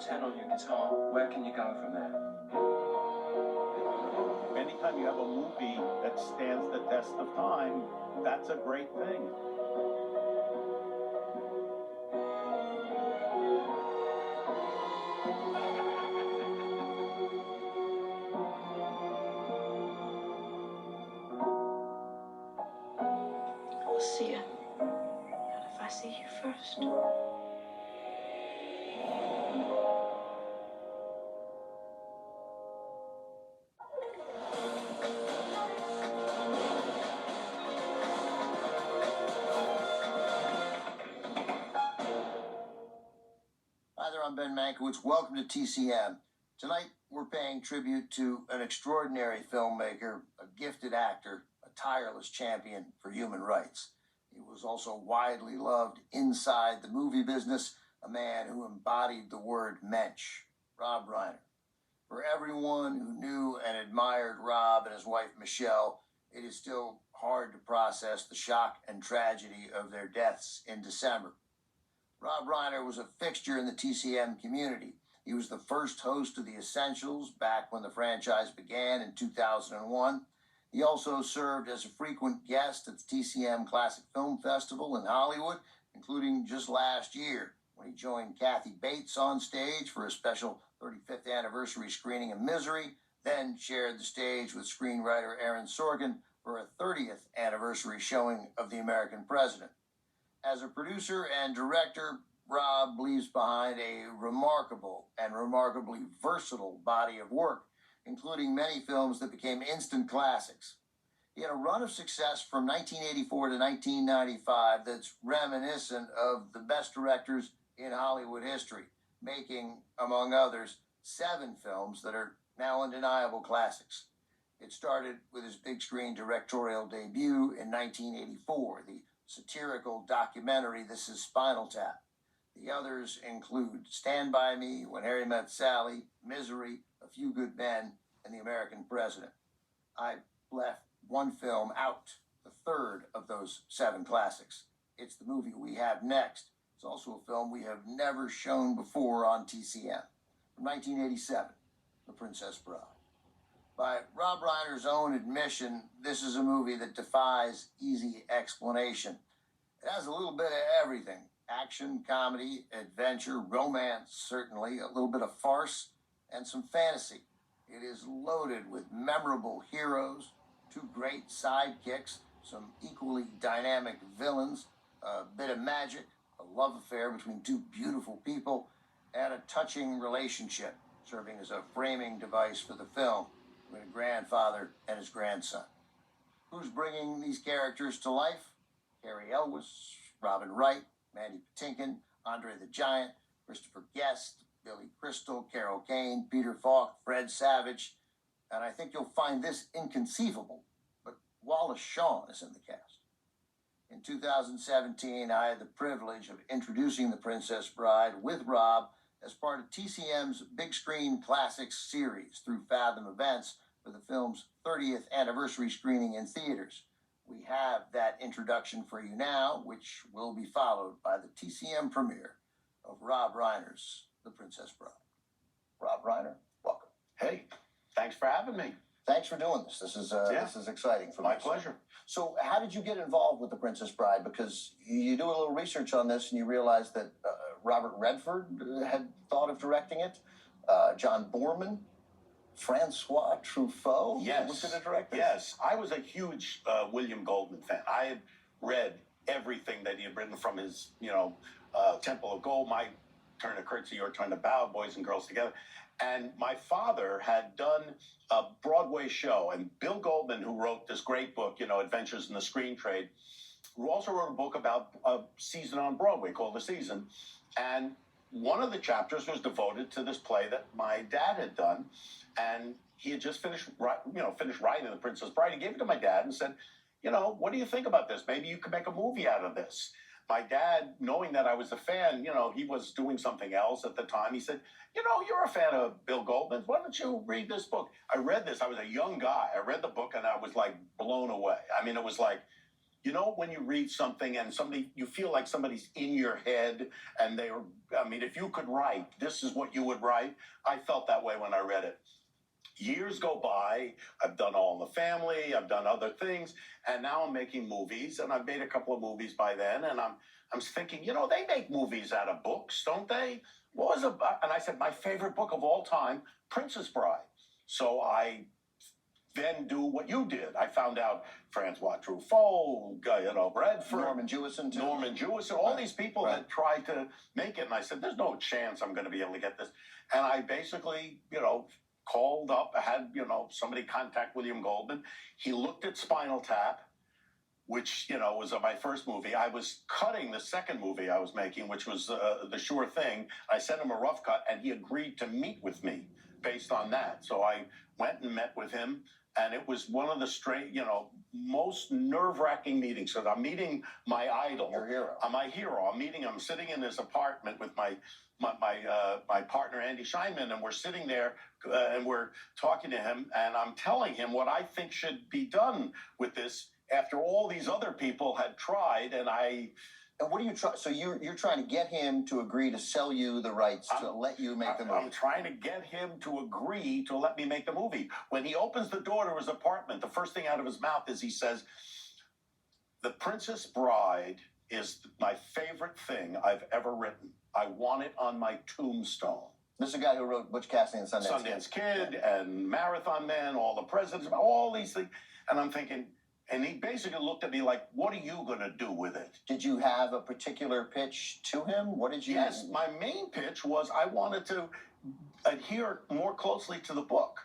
10 on your guitar, where can you go from there? Anytime you have a movie that stands the test of time, that's a great thing. I'll see you. Not if I see you first. Hi there, I'm Ben Mankiewicz. Welcome to TCM. Tonight, we're paying tribute to an extraordinary filmmaker, a gifted actor, a tireless champion for human rights. He was also widely loved inside the movie business, a man who embodied the word mensch, Rob Reiner. For everyone who knew and admired Rob and his wife Michelle, it is still hard to process the shock and tragedy of their deaths in December. Rob Reiner was a fixture in the TCM community. He was the first host of The Essentials back when the franchise began in 2001. He also served as a frequent guest at the TCM Classic Film Festival in Hollywood, including just last year when he joined Kathy Bates on stage for a special 35th anniversary screening of Misery, then shared the stage with screenwriter Aaron Sorkin for a 30th anniversary showing of The American President. As a producer and director, Rob leaves behind a remarkable and remarkably versatile body of work, including many films that became instant classics. He had a run of success from 1984 to 1995 that's reminiscent of the best directors in Hollywood history, making, among others, 7 films that are now undeniable classics. It started with his big screen directorial debut in 1984, the satirical documentary This Is Spinal Tap. The others include Stand By Me, When Harry Met Sally, Misery, A Few Good Men, and The American President. I left one film out, the third of those 7 classics. It's the movie we have next. It's also a film we have never shown before on TCM. From 1987, The Princess Bride. By Rob Reiner's own admission, this is a movie that defies easy explanation. It has a little bit of everything. Action, comedy, adventure, romance, certainly, a little bit of farce, and some fantasy. It is loaded with memorable heroes, 2 great sidekicks, some equally dynamic villains, a bit of magic, a love affair between 2 beautiful people, and a touching relationship, serving as a framing device for the film between a grandfather and his grandson. Who's bringing these characters to life? Cary Elwes, Robin Wright, Mandy Patinkin, Andre the Giant, Christopher Guest, Billy Crystal, Carol Kane, Peter Falk, Fred Savage, and I think you'll find this inconceivable, but Wallace Shawn is in the cast. In 2017, I had the privilege of introducing The Princess Bride with Rob as part of TCM's Big Screen Classics series through Fathom Events for the film's 30th anniversary screening in theaters. We have that introduction for you now, which will be followed by the TCM premiere of Rob Reiner's The Princess Bride. Rob Reiner, welcome. Hey, thanks for having me. Thanks for doing this. This is exciting for me. My pleasure. So how did you get involved with The Princess Bride? Because you do a little research on this and you realize that Robert Redford had thought of directing it. John Boorman, Francois Truffaut was going to direct this. Yes, I was a huge William Goldman fan. I had read everything that he had written from his, Temple of Gold, My Turn to Curtsy, Your Turn to Bow, Boys and Girls Together. And my father had done a Broadway show, and Bill Goldman, who wrote this great book, Adventures in the Screen Trade, who also wrote a book about a season on Broadway called The Season. And one of the chapters was devoted to this play that my dad had done. And he had just finished writing The Princess Bride. He gave it to my dad and said, what do you think about this? Maybe you could make a movie out of this. My dad, knowing that I was a fan, he was doing something else at the time. He said, you're a fan of Bill Goldman. Why don't you read this book? I read this. I was a young guy. I read the book and I was like blown away. I mean, it was like You know, when you read something and you feel like somebody's in your head and if you could write, this is what you would write. I felt that way when I read it. Years go by, I've done All in the Family, I've done other things, and now I'm making movies, and I've made a couple of movies by then, and I'm thinking, they make movies out of books, don't they? What was and I said, my favorite book of all time, Princess Bride. So I then do what you did. I found out Francois Truffaut, Redford, Norman Jewison, too. Norman Jewison, all these people had tried to make it, and I said, there's no chance I'm going to be able to get this. And I basically, called up, I had, somebody contact William Goldman. He looked at Spinal Tap, which, was my first movie. I was cutting the second movie I was making, which was The Sure Thing. I sent him a rough cut, and he agreed to meet with me based on that. So I went and met with him. And it was one of the most nerve-wracking meetings. So I'm meeting my idol. Your hero. My hero. I'm sitting in his apartment with my partner, Andy Scheinman, and we're sitting there and we're talking to him, and I'm telling him what I think should be done with this after all these other people had tried, and what are you trying? So you're trying to get him to agree to sell you the rights to let you make the movie. I'm trying to get him to agree to let me make the movie. When he opens the door to his apartment, the first thing out of his mouth is he says, "The Princess Bride is my favorite thing I've ever written. I want it on my tombstone." This is a guy who wrote Butch Cassidy and Sundance Kid and Marathon Man, All the Presidents, all these things. And I'm thinking, and he basically looked at me like, what are you going to do with it? Did you have a particular pitch to him? What did you... Yes, my main pitch was I wanted to adhere more closely to the book.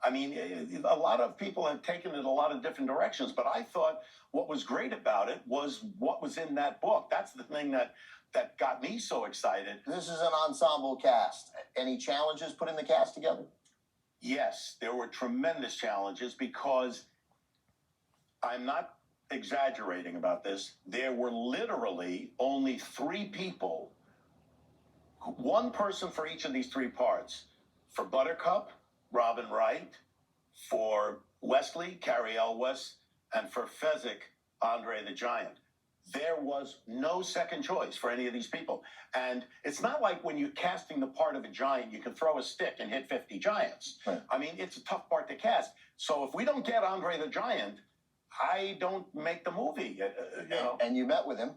I mean, a lot of people have taken it a lot of different directions, but I thought what was great about it was what was in that book. That's the thing that got me so excited. This is an ensemble cast. Any challenges putting the cast together? Yes, there were tremendous challenges because I'm not exaggerating about this. There were literally only 3 people, one person for each of these 3 parts. For Buttercup, Robin Wright; for Wesley, Carrie Elwes; and for Fezzik, Andre the Giant. There was no second choice for any of these people. And it's not like when you're casting the part of a giant, you can throw a stick and hit 50 giants. Right. I mean, it's a tough part to cast. So if we don't get Andre the Giant, I don't make the movie. And you met with him.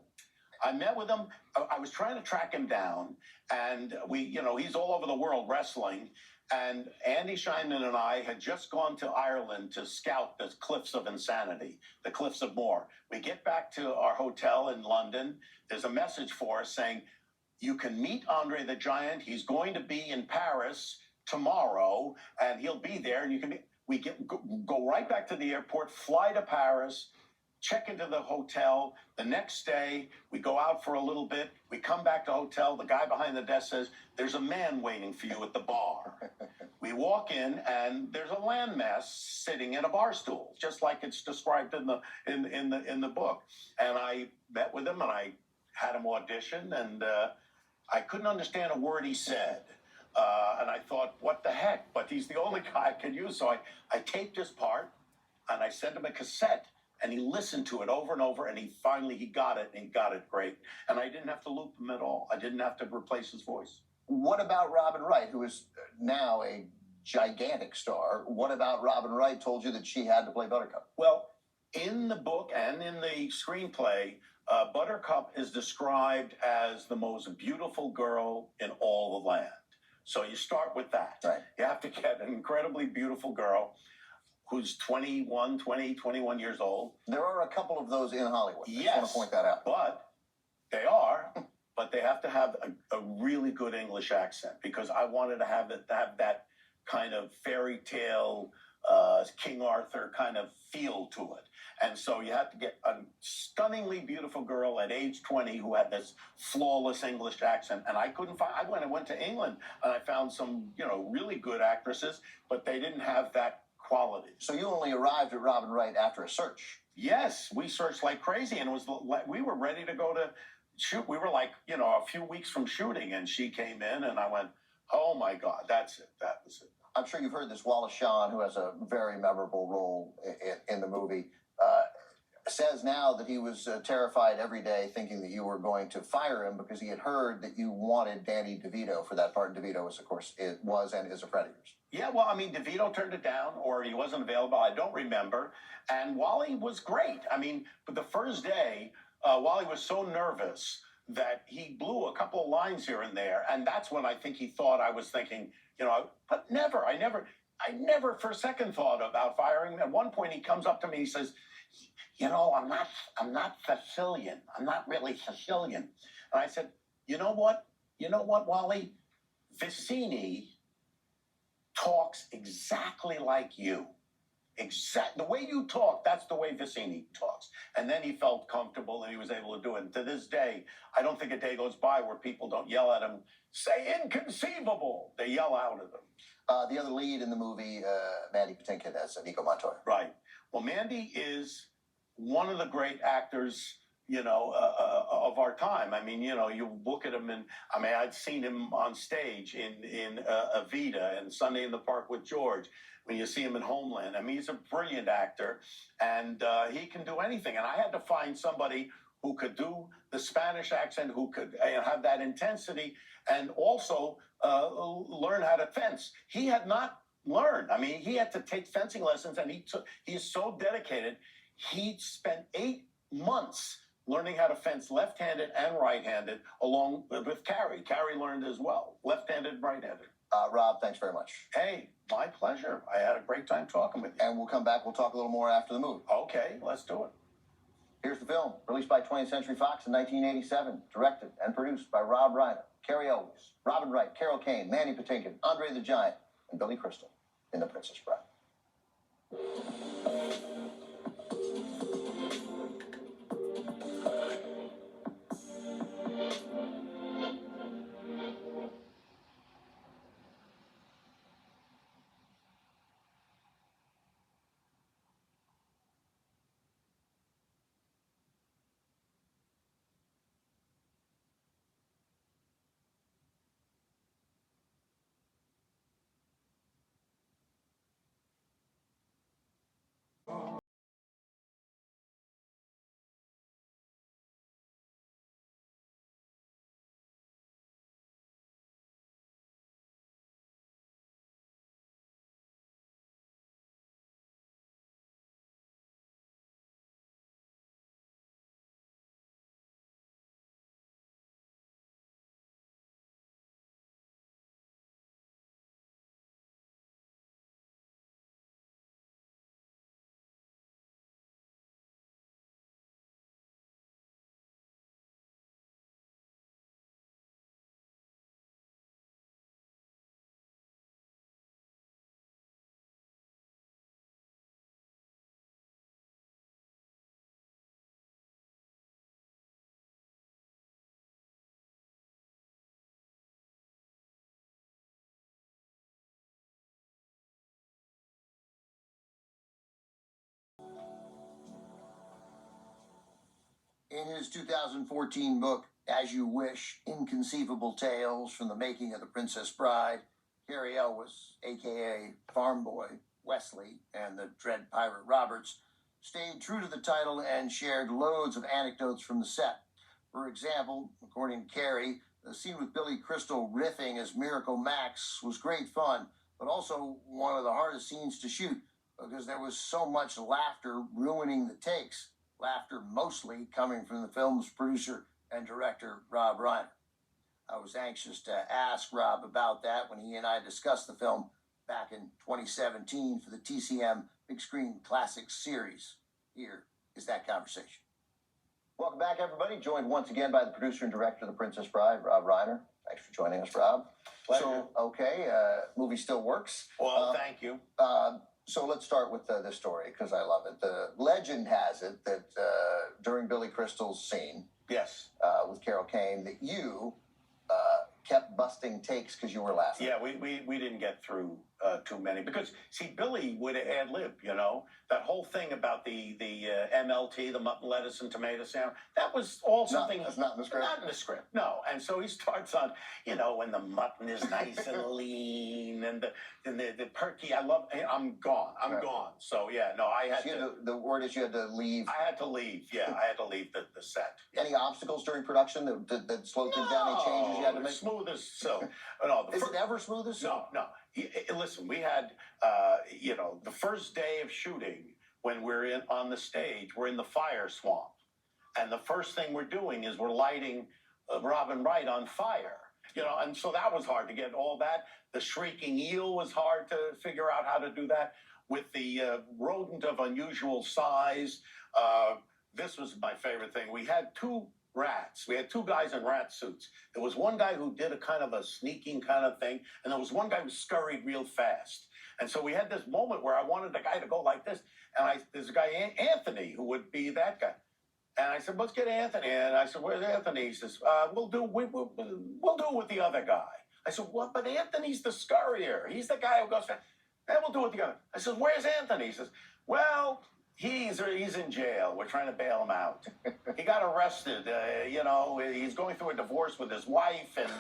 I met with him. I was trying to track him down, and he's all over the world wrestling. And Andy Scheinman and I had just gone to Ireland to scout the Cliffs of Insanity, the Cliffs of Moher. We get back to our hotel in London. There's a message for us saying, you can meet Andre the Giant. He's going to be in Paris tomorrow, and he'll be there. And you can go right back to the airport, fly to Paris, check into the hotel. The next day, we go out for a little bit. We come back to the hotel. The guy behind the desk says, there's a man waiting for you at the bar. We walk in, and there's a landmass sitting in a bar stool, just like it's described in the book. And I met with him, and I had him audition, and I couldn't understand a word he said. And I thought, what the heck? But he's the only guy I could use. So I taped his part, and I sent him a cassette. And he listened to it over and over, and he got it, and he got it great. And I didn't have to loop him at all. I didn't have to replace his voice. What about Robin Wright, who is now a gigantic star? What about Robin Wright told you that she had to play Buttercup? Well, in the book and in the screenplay, Buttercup is described as the most beautiful girl in all the land. So you start with that. Right. You have to get an incredibly beautiful girl who's 21 years old. There are a couple of those in Hollywood. Yes, I just want to point that out. But they have to have a really good English accent, because I wanted to have that kind of fairy tale, King Arthur kind of feel to it. And so you have to get a stunningly beautiful girl at age 20 who had this flawless English accent. And I couldn't find, I went to England, and I found some, really good actresses, but they didn't have that quality. So you only arrived at Robin Wright after a search? Yes, we searched like crazy, and we were ready to go to shoot. We were like, a few weeks from shooting, and she came in, and I went, oh my God, that's it. That was it. I'm sure you've heard this. Wallace Shawn, who has a very memorable role in the movie, says now that he was terrified every day, thinking that you were going to fire him because he had heard that you wanted Danny DeVito for that part. And DeVito was, of course, and is a Predators. Yeah, well, I mean, DeVito turned it down, or he wasn't available. I don't remember. And Wally was great. I mean, but the first day, Wally was so nervous that he blew a couple of lines here and there, and that's when I think he thought I was thinking, but I never for a second thought about firing him. At one point, he comes up to me, he says, I'm not Sicilian. I'm not really Sicilian. And I said, you know what, Wally? Vicini talks exactly like you. The way you talk, that's the way Vicini talks. And then he felt comfortable and he was able to do it. And to this day, I don't think a day goes by where people don't yell at him, say inconceivable. They yell out at him. The other lead in the movie, Mandy Patinkin, as Nico Montoya. Right. Well, Mandy is one of the great actors, of our time. I mean, you look at him, and I mean, I'd seen him on stage in Evita and Sunday in the Park with George. When you see him in Homeland, I mean, he's a brilliant actor, and he can do anything. And I had to find somebody who could do the Spanish accent, who could have that intensity, and also learn how to fence. He had not learned. I mean, he had to take fencing lessons, and he's so dedicated. He spent 8 months learning how to fence left-handed and right-handed, along with Carrie. Carrie learned as well, left-handed and right-handed. Rob, thanks very much. Hey, my pleasure. I had a great time talking with you. And we'll come back. We'll talk a little more after the movie. Okay, let's do it. Here's the film, released by 20th Century Fox in 1987, directed and produced by Rob Reiner, Carrie Elwes, Robin Wright, Carol Kane, Mandy Patinkin, Andre the Giant, and Billy Crystal in The Princess Bride. In his 2014 book, As You Wish, Inconceivable Tales from the Making of the Princess Bride, Carrie Elwes, a.k.a. Farm Boy Wesley, and the Dread Pirate Roberts, stayed true to the title and shared loads of anecdotes from the set. For example, according to Carrie, the scene with Billy Crystal riffing as Miracle Max was great fun, but also one of the hardest scenes to shoot because there was so much laughter ruining the takes. Laughter mostly coming from the film's producer and director, Rob Reiner. I was anxious to ask Rob about that when he and I discussed the film back in 2017 for the TCM Big Screen Classics series. Here is that conversation. Welcome back, everybody. Joined once again by the producer and director of The Princess Bride, Rob Reiner. Thanks for joining us, Rob. Pleasure. Movie still works. Well, thank you. So let's start with this story, because I love it. The legend has it that during Billy Crystal's scene Yes. With Carol Kane, that you kept busting takes because you were laughing. Yeah, we didn't get through too many because see, Billy would ad lib, you know, that whole thing about the MLT, the mutton, lettuce, and tomato sandwich. That was all something that's not in the script. Not in the script, no. And so he starts on, you know, when the mutton is nice and lean and the perky. I'm gone. I'm Right. gone. So yeah, no, I had to. The word is you had to leave. I had to leave. Yeah, I had to leave the set. Any obstacles during production that slowed things down? Any changes you had to make? Smooth as silk. No, Is it ever smooth as silk? No. Listen, we had, you know, the first day of shooting when we're on the stage, we're in the fire swamp. And the first thing we're doing is we're lighting Robin Wright on fire. You know, and so that was hard to get all that. The shrieking eel was hard to figure out how to do that. With the rodent of unusual size, this was my favorite thing. We had two rats. We had two guys in rat suits. There was one guy who did a kind of a sneaking kind of thing, and there was one guy who scurried real fast. And so we had this moment where I wanted the guy to go like this, and there's a guy, Anthony, who would be that guy. And I said, let's get Anthony. And I said, where's Anthony? He says, we'll do it with the other guy. I said, what? But Anthony's the scurrier. He's the guy who goes fast. And we'll do it together. I said, where's Anthony? He says, well, he's in jail. We're trying to bail him out. He got arrested. You know, he's going through a divorce with his wife, and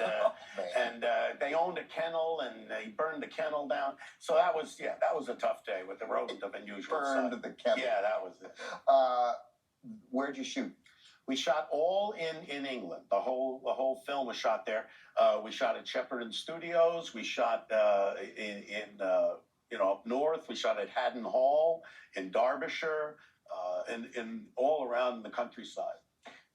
they owned a kennel, and he burned the kennel down. So that was a tough day with the rodent of unusual size. Burned the kennel. Yeah, that was it. Where'd you shoot? We shot all in England. The whole film was shot there. We shot at Shepperton Studios. We shot up north. We shot at Haddon Hall in Derbyshire, in all around the countryside.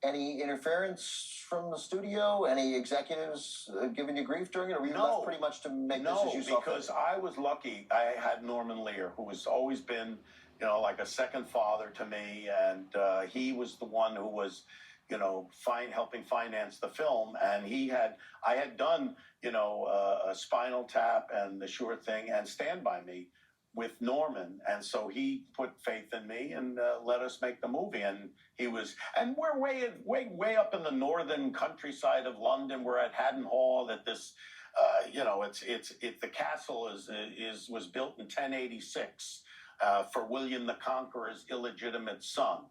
Any interference from the studio? Any executives giving you grief during it, or were you left pretty much to make this as you saw fit? Because I was lucky. I had Norman Lear, who has always been, you know, like a second father to me, and he was the one who was, you know, helping finance the film. And I had done, you know, a Spinal Tap and The Sure Thing and Stand By Me with Norman, and so he put faith in me and let us make the movie. And we're way up in the northern countryside of London. We're at Haddon Hall at this, you know, the castle was built in 1086 for William the Conqueror's illegitimate son.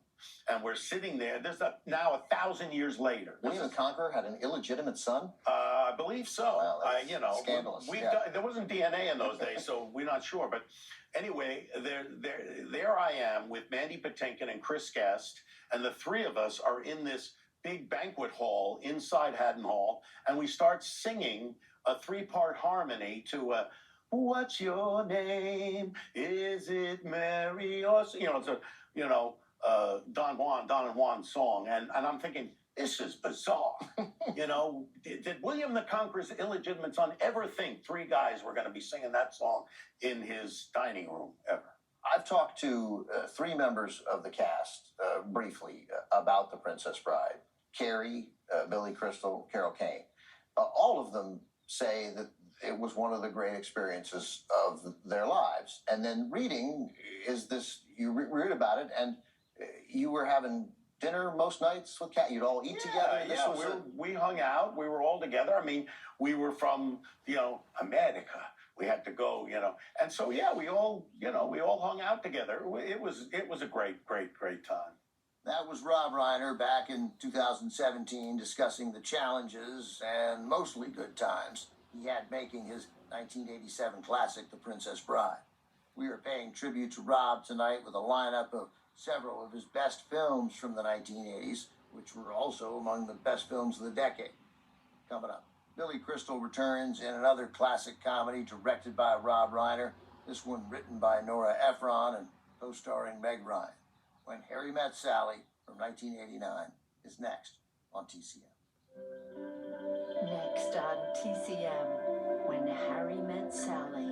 And we're sitting there. Now 1,000 years later. William the Conqueror had an illegitimate son? I believe so. Well, you know, scandalous. There wasn't DNA in those days, so we're not sure. But anyway, there I am with Mandy Patinkin and Chris Guest, and the three of us are in this big banquet hall inside Haddon Hall, and we start singing a 3-part harmony to "What's Your Name? Is it Mary?" Or it's a Don and Juan song, and I'm thinking, this is bizarre. You know, did William the Conqueror's illegitimate son ever think 3 guys were going to be singing that song in his dining room ever? I've talked to 3 members of the cast briefly about The Princess Bride: Carrie, Billy Crystal, Carol Kane. All of them say that it was one of the great experiences of their lives. And then reading is this, you read about it, and you were having dinner most nights with Kat. You'd all eat together. We hung out. We were all together. I mean, we were from, you know, America. We had to go, you know, and so we all hung out together. It was a great time. That was Rob Reiner back in 2017 discussing the challenges and mostly good times he had making his 1987 classic, The Princess Bride. We are paying tribute to Rob tonight with a lineup of several of his best films from the 1980s, which were also among the best films of the decade. Coming up, Billy Crystal returns in another classic comedy directed by Rob Reiner, this one written by Nora Ephron and co-starring Meg Ryan. When Harry Met Sally from 1989 is next on TCM. Next on TCM, When Harry Met Sally.